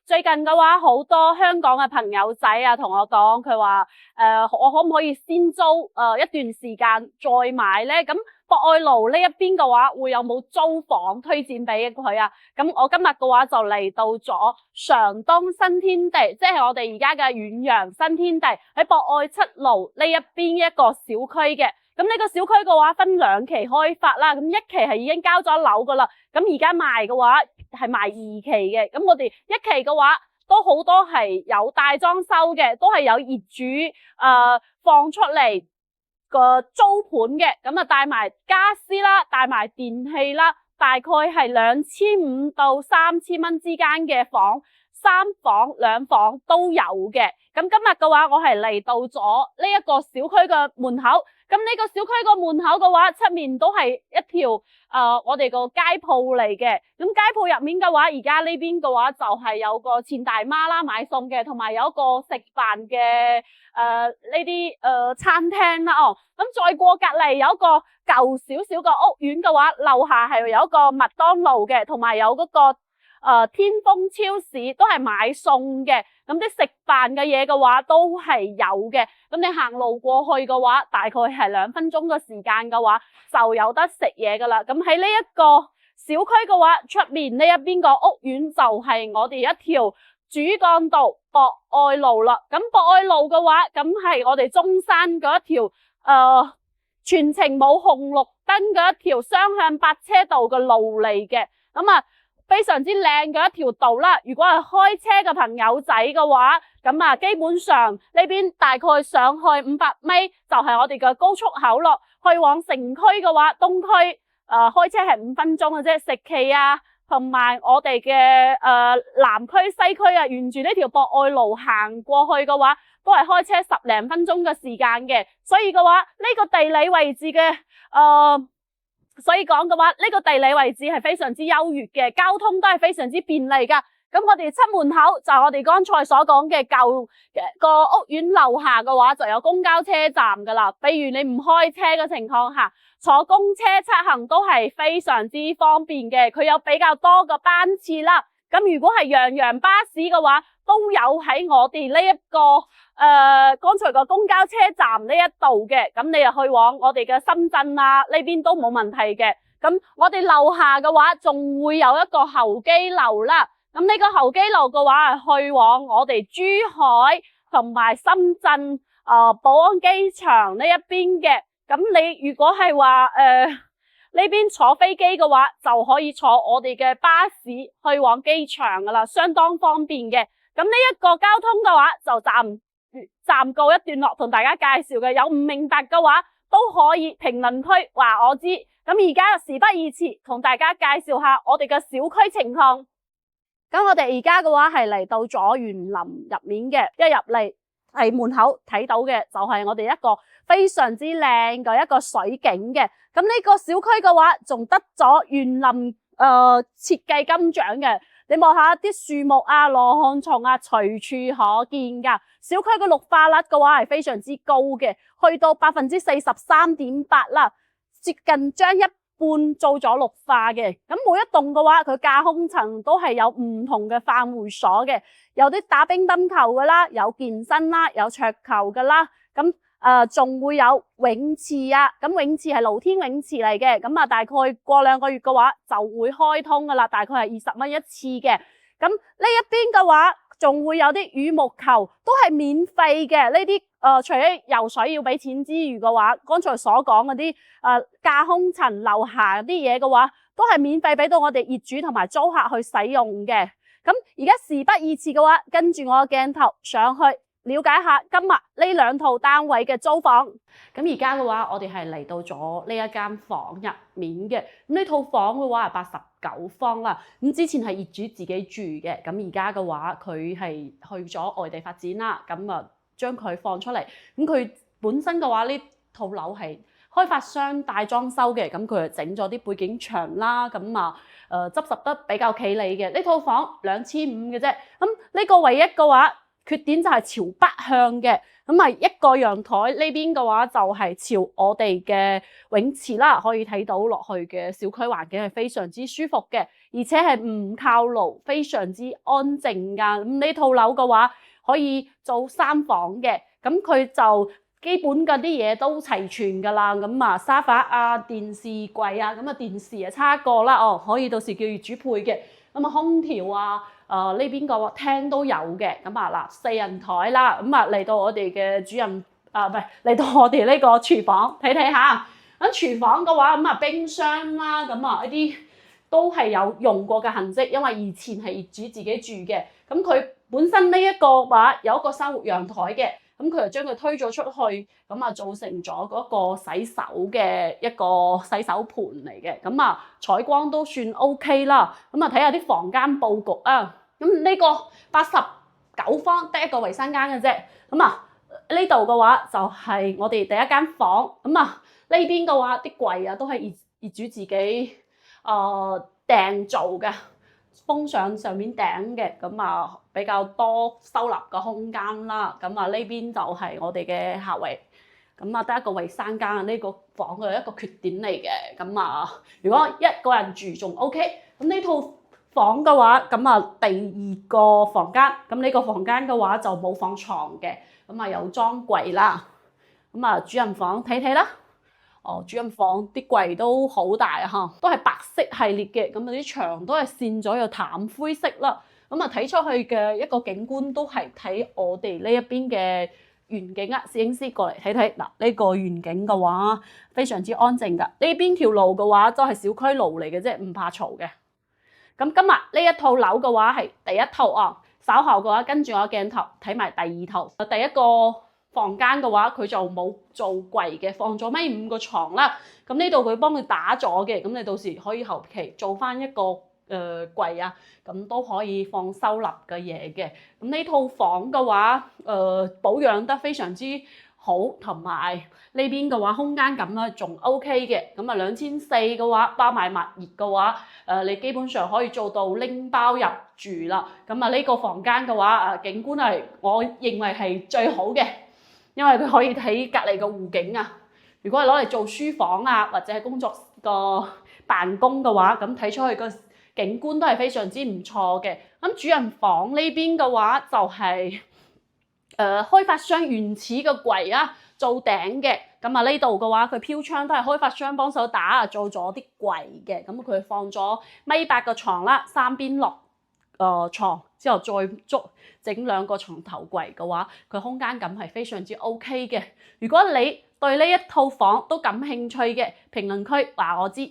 最近嘅話，好多香港嘅朋友仔啊，同我講，佢話我可唔可以先租一段時間再買咧？咁博愛路呢一邊嘅話，會有冇租房推薦俾佢啊？咁我今日嘅話就嚟到咗常東新天地，即係我哋而家嘅遠洋新天地喺博愛七路呢一邊一個小區嘅。咁呢個小區嘅話分2期開發啦，咁1期係已經交咗樓噶啦，咁而家賣嘅話係賣2期嘅。咁我哋1期嘅話都好多係有大裝修嘅，都係有業主放出嚟個租盤嘅，咁啊帶埋家私啦，帶埋電器啦，大概係2500到3000蚊之間嘅房，3房2房都有嘅。咁今日嘅話，我係嚟到咗呢一個小區嘅門口。咁呢個小區個門口嘅話，出面都係一條我哋個街鋪嚟嘅。咁街鋪入面嘅話，而家呢邊嘅話就係有個錢大媽啦買餸嘅，同埋有一個食飯嘅呢啲餐廳啦哦。咁再過隔籬有一個舊少少嘅屋苑嘅話，樓下係有一個麥當勞嘅，同埋有嗰個天豐超市都係買餸嘅，咁啲食飯嘅嘢嘅話都係有嘅。咁你行路過去嘅話，大概係2分鐘嘅時間嘅話，就有得食嘢噶啦。咁喺呢一個小區嘅話，出面呢一邊個屋苑就係我哋一條主幹道博愛路啦。咁博愛路嘅話，咁係我哋中山嗰一條全程冇紅綠燈嘅一條雙向8車道嘅路嚟嘅。咁啊非常之靚嘅一條道啦，如果係開車嘅朋友仔嘅話，咁啊基本上呢邊大概上去500米就係我哋嘅高速口咯。去往城區嘅話，東區開車係5分鐘嘅啫。食企啊，同埋我哋嘅南區西區啊，沿住呢條博愛路行過去嘅話，都係開車10零分鐘嘅時間嘅。所以嘅話，呢個地理位置嘅所以講嘅話，呢個地理位置係非常之優越嘅，交通都係非常之便利噶。咁我哋出門口就係我哋剛才所講嘅舊個屋苑樓下嘅話，就有公交車站噶啦。比如你唔開車嘅情況下，坐公車出行都係非常之方便嘅，佢有比較多嘅班次啦。咁如果係洋巴士嘅話，都有喺我哋呢一個剛才個公交車站呢一度嘅，咁你又去往我哋嘅深圳啊呢邊都冇問題嘅。咁我哋樓下嘅話，仲會有一個候機樓啦。咁呢個候機樓嘅話係去往我哋珠海同埋深圳寶安機場呢一邊嘅。咁你如果係話呢邊坐飛機嘅話，就可以坐我哋嘅巴士去往機場噶啦，相當方便嘅。咁呢一個交通嘅話，就暫告一段落，同大家介紹嘅。有唔明白嘅話，都可以評論區話我知。咁而家事不宜遲，同大家介紹下我哋嘅小區情況。咁我哋而家嘅話係嚟到咗園林入面嘅，一入嚟係門口睇到嘅就係我哋一個非常之靚嘅一個水景嘅。咁呢個小區嘅話，仲得咗園林設計金獎嘅。你望下啲樹木啊、羅漢松啊，隨處可見噶。小區嘅綠化率嘅話係非常之高嘅，去到43.8%啦，接近將一半做咗綠化嘅。咁每一棟嘅話，佢架空層都係有唔同嘅範圍所嘅，有啲打乒乓球噶啦，有健身啦，有桌球噶啦。咁仲會有泳池啊，咁泳池係露天泳池嚟嘅，咁啊大概過2個月嘅話就會開通噶啦，大概係20蚊一次嘅。咁呢一邊嘅話，仲會有啲羽毛球，都係免費嘅。呢啲除咗游水要俾錢之餘嘅話，剛才所講嗰啲架空層樓下啲嘢嘅話，都係免費俾到我哋業主同埋租客去使用嘅。咁而家事不宜遲嘅話，跟住我嘅鏡頭上去了解下今日呢2套單位嘅租房。咁而家嘅話，我哋係嚟到咗呢一間房入面嘅。咁呢套房嘅話係89方啦。咁之前係業主自己住嘅，咁而家嘅話佢係去咗外地發展啦。咁啊將佢放出嚟。咁佢本身嘅話呢套樓係開發商大裝修嘅，咁佢就整咗啲背景牆啦。咁啊執拾得比較企理嘅。呢套房2500嘅啫。咁呢個唯一嘅話，缺點就係朝北向嘅。咁啊，一個陽台呢邊嘅話就係朝我哋嘅泳池啦，可以睇到落去嘅小區環境係非常之舒服嘅，而且係唔靠路，非常之安靜噶。咁呢套樓嘅話可以做3房嘅，咁佢就基本嗰啲嘢都齊全噶啦。咁啊，沙發啊、電視櫃啊，咁啊電視啊差一個啦，可以到時叫業主配嘅。咁啊，空調啊。呢邊個廳都有嘅，咁啊嗱4人台啦，咁啊嚟到我哋嘅主任唔係嚟到我哋呢個廚房睇睇下。咁廚房嘅話，咁啊冰箱啦，咁啊呢啲都係有用過嘅痕跡，因為以前係業主自己住嘅。咁佢本身呢一個話有一個生活陽台嘅，咁佢就將佢推咗出去，咁啊造成咗嗰個洗手嘅一個洗手盤嚟嘅。咁啊採光都算 OK 啦。咁啊睇下啲房間佈局啊。咁呢個89方得一個衞生間嘅啫。咁啊呢度嘅話就係我哋第一間房。咁啊呢邊嘅話啲櫃啊都係業主自己訂做嘅，封上面頂嘅。咁啊比較多收納嘅空間啦。咁啊呢邊就係我哋嘅客衞。咁啊得一個衞生間，呢個房嘅一個缺點嚟嘅。咁啊如果一個人住仲 OK。咁呢套房嘅話，咁啊第2個房間，咁呢個房間嘅話就冇放床嘅，咁啊有裝櫃啦。咁啊主人房睇睇啦。主人房啲櫃都好大啊，都係白色系列嘅。咁啊啲牆都係線咗有淡灰色啦。咁啊睇出去嘅一個景觀都係睇我哋呢一邊嘅園景啊。攝影師過嚟睇睇嗱，呢個園景嘅話非常之安靜㗎。呢邊條路嘅話都係小區路嚟嘅啫，唔怕嘈嘅。咁今日呢一套樓嘅話係第一套啊，稍後嘅話跟住我鏡頭睇埋第2套。第一個房間嘅話佢就冇做櫃嘅，放咗5個床啦。咁呢度佢幫佢打咗嘅，咁你到時可以後期做翻一個櫃啊，咁都可以放收納嘅嘢嘅。咁呢套房嘅話保養得非常之好，同埋呢邊嘅話空間感咧仲 OK 嘅。咁啊2400嘅話包埋物業嘅話，你基本上可以做到拎包入住啦。咁啊呢個房間嘅話，景觀係我認為係最好嘅，因為佢可以睇隔離嘅湖景啊。如果係攞嚟做書房啊，或者係工作個辦公嘅話，咁睇出去個景觀都係非常之唔錯嘅。咁主人房呢邊嘅話就係開發商原始嘅櫃啊，做頂嘅。咁啊呢度嘅話，佢飄窗都係開發商幫手打啊，做咗啲櫃嘅。咁佢放咗1.8米嘅床啦，3邊落床之後再整2個床頭櫃嘅話，佢空間感係非常之 OK 嘅。如果你對呢一套房都感興趣嘅，評論區話我知。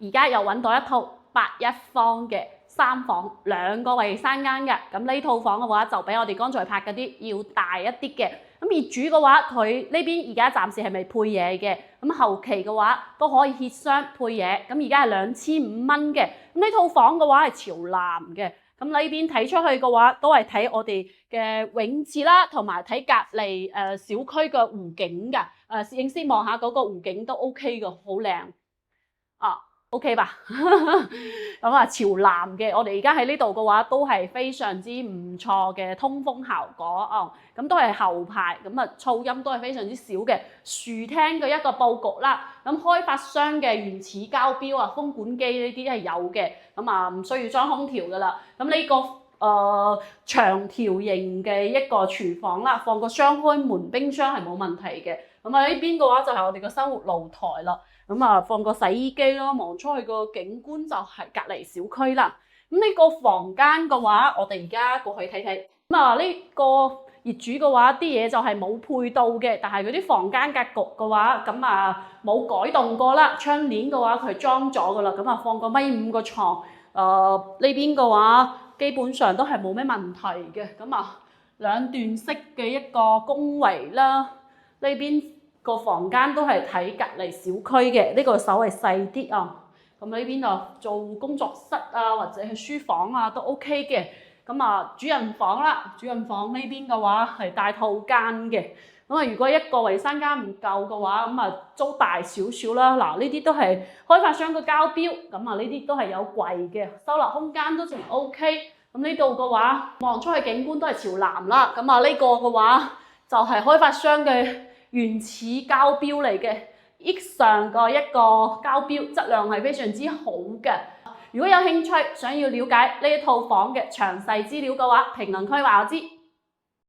而家又揾到一套81方嘅3房2個衞生間嘅。咁呢套房嘅話就比我哋剛才拍嗰啲要大一啲嘅。咁業主嘅話，佢呢邊而家暫時係未配嘢嘅。咁後期嘅話都可以協商配嘢。咁而家係2500蚊嘅。咁呢套房嘅話係朝南嘅。咁呢邊睇出去嘅話，都係睇我哋嘅泳池啦，同埋睇隔離小區嘅湖景㗎。攝影師望下嗰個湖景都 OK 嘅，好靚OK 吧？咁啊朝南嘅，我哋而家喺呢度嘅話都係非常之唔錯嘅通風效果咁都係後排，咁啊噪音都係非常之少嘅。樹廳嘅一個佈局啦，咁開發商嘅原始膠標啊、風管機呢啲係有嘅，咁啊唔需要裝空調噶啦。咁呢個長條形嘅一個廚房啦，放個雙開門冰箱係冇問題嘅。咁啊呢邊嘅話就係我哋嘅生活露台啦。咁啊，放個洗衣機咯，望出去個景觀就係隔離小區啦。咁呢個房間嘅話，我哋而家過去睇睇。咁啊，呢個業主嘅話，啲嘢就係冇配到嘅，但係嗰啲房間格局嘅話，咁啊冇改動過啦。窗簾嘅話，佢裝咗噶啦。咁啊，放個1.5米嘅床。呢邊嘅話，基本上都係冇咩問題嘅。咁啊，兩段式嘅一個工圍啦。呢邊個房間都係睇隔離小區嘅，呢個稍微細啲啊。咁呢邊就做工作室啊，或者係書房啊都 OK 嘅。咁啊，主人房啦，主人房呢邊嘅話係大套間嘅。咁啊，如果一個衞生間唔夠嘅話，咁啊租大少少啦。嗱，呢啲都係開發商嘅交標，咁啊呢啲都係有櫃嘅，收納空間都仲 OK。咁呢度嘅話，望出去景觀都係朝南啦。咁啊，呢個嘅話就係開發商嘅原始膠標嚟嘅，益上嘅一個膠標，質量係非常之好嘅。如果有興趣想要了解呢一套房嘅詳細資料嘅話，評論區話我知。